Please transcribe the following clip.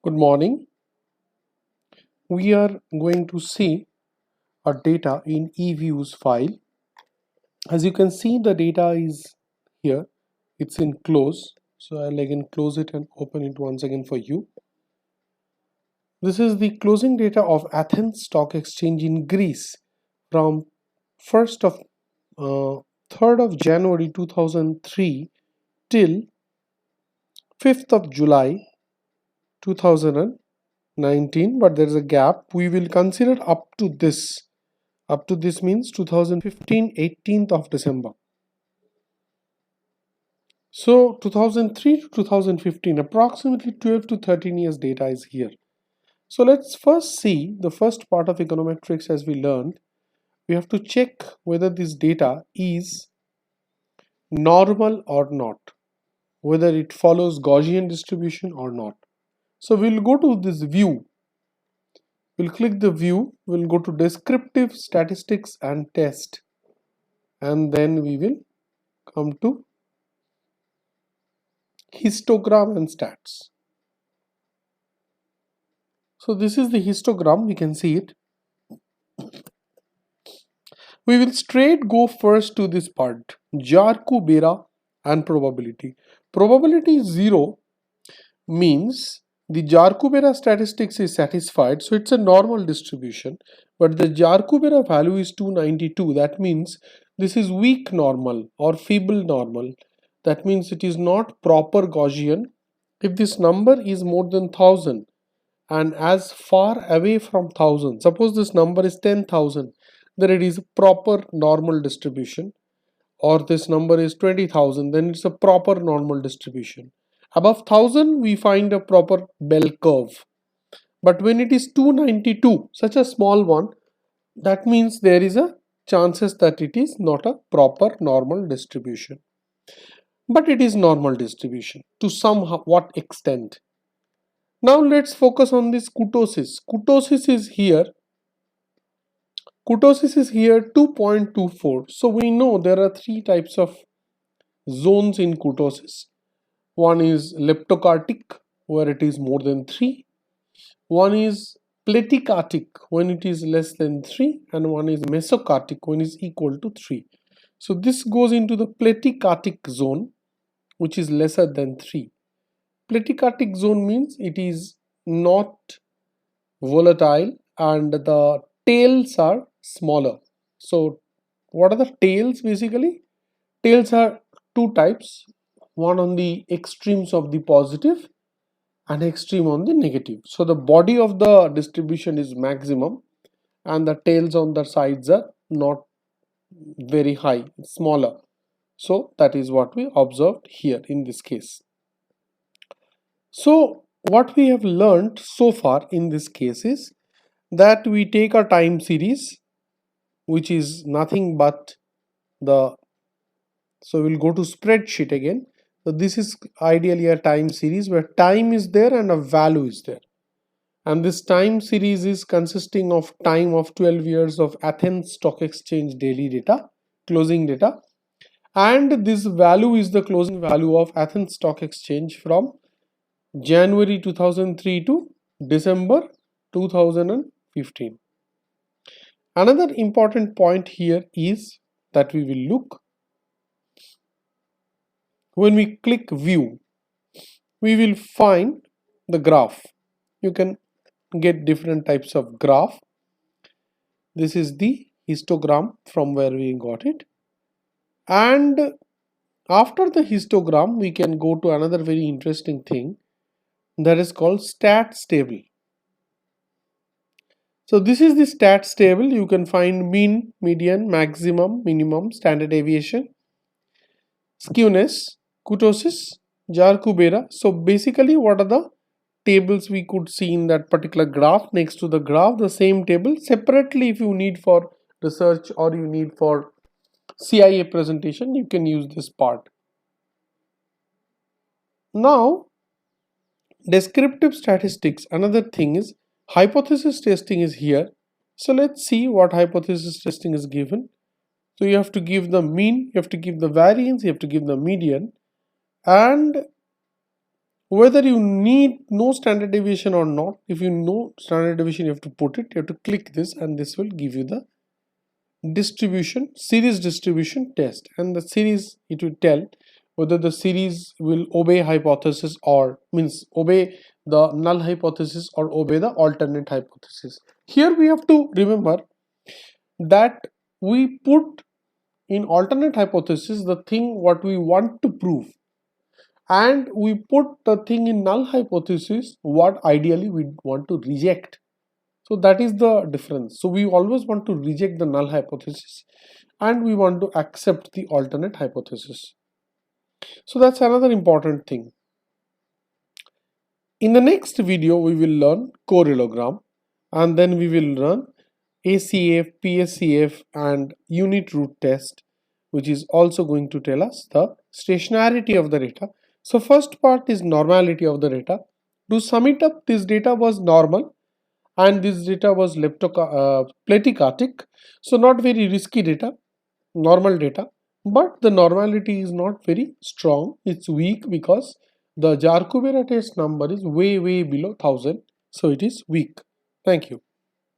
Good morning. We are going to see our data in eViews file. As you can see, the data is here. It's in close. So I'll again close it and open it once again for you. This is the closing data of Athens Stock Exchange in Greece from 1st of 3rd of January 2003 till 5th of July 2019, but there is a gap. We will consider up to this. Up to this means 2015 18th of December. So 2003 to 2015, approximately 12 to 13 years data is here. So let's first see the first part of econometrics. As we learned, we have to check whether this data is normal or not, whether it follows Gaussian distribution or not. So we'll go to this view. We'll click the view, we'll go to descriptive statistics and test, and then we will come to histogram and stats. So this is the histogram, we can see it. We will straight go first to this part, Jarku-Bera and probability. Probability 0 means the Jarku-Bera statistics is satisfied, so it's a normal distribution, but the Jarku-Bera value is 292. That means this is weak normal or feeble normal. That means it is not proper Gaussian. If this number is more than 1000 and as far away from 1000, suppose this number is 10,000, then it is a proper normal distribution, or this number is 20,000, then it's a proper normal distribution. Above 1000 we find a proper bell curve, but when it is 292, such a small one, that means there is a chances that it is not a proper normal distribution. But it is normal distribution to somewhat extent. Now let's focus on this kurtosis. Kurtosis is here. Kurtosis is here 2.24. So we know there are three types of zones in kurtosis. One is leptokartic, where it is more than 3. One is platykartic when it is less than 3, and one is mesokartic when it is equal to 3. So this goes into the platykartic zone, which is lesser than 3. Platykartic zone means it is not volatile and the tails are smaller. So what are the tails basically? Tails are two types, one on the extremes of the positive and extreme on the negative. So the body of the distribution is maximum and the tails on the sides are not very high, smaller. So that is what we observed here in this case. So what we have learned so far in this case is that we take a time series, which is nothing but so we'll go to spreadsheet again. So this is ideally a time series where time is there and a value is there. And this time series is consisting of time of 12 years of Athens Stock Exchange daily data, closing data. And this value is the closing value of Athens Stock Exchange from January 2003 to December 2015. Another important point here is that we will look when we click view, we will find the graph. You can get different types of graph. This is the histogram from where we got it, and after the histogram we can go to another very interesting thing that is called stats table. So this is the stats table. You can find mean, median, maximum, minimum, standard deviation, skewness, kurtosis, Jarku-Bera. So basically what are the tables we could see in that particular graph? Next to the graph, the same table separately. If you need for research or you need for CIA presentation, you can use this part. Now descriptive statistics, another thing is hypothesis testing is here. So let's see what hypothesis testing is given. So you have to give the mean, you have to give the variance, you have to give the median, and whether you need no standard deviation or not. If you know standard deviation, you have to put it, you have to click this, and this will give you the distribution, series distribution test, and the series, it will tell whether the series will obey hypothesis or means obey the null hypothesis or obey the alternate hypothesis. Here we have to remember that we put in alternate hypothesis the thing what we want to prove, and we put the thing in null hypothesis what ideally we want to reject. So that is the difference. So we always want to reject the null hypothesis and we want to accept the alternate hypothesis. So that's another important thing. In the next video we will learn correlogram, and then we will learn ACF, PSCF and unit root test, which is also going to tell us the stationarity of the data. So first part is normality of the data. To sum it up, this data was normal and this data was plateautic, so not very risky data, normal data, but the normality is not very strong, it's weak because the Jar-Kubera test number is way below 1000, so it is weak. Thank you.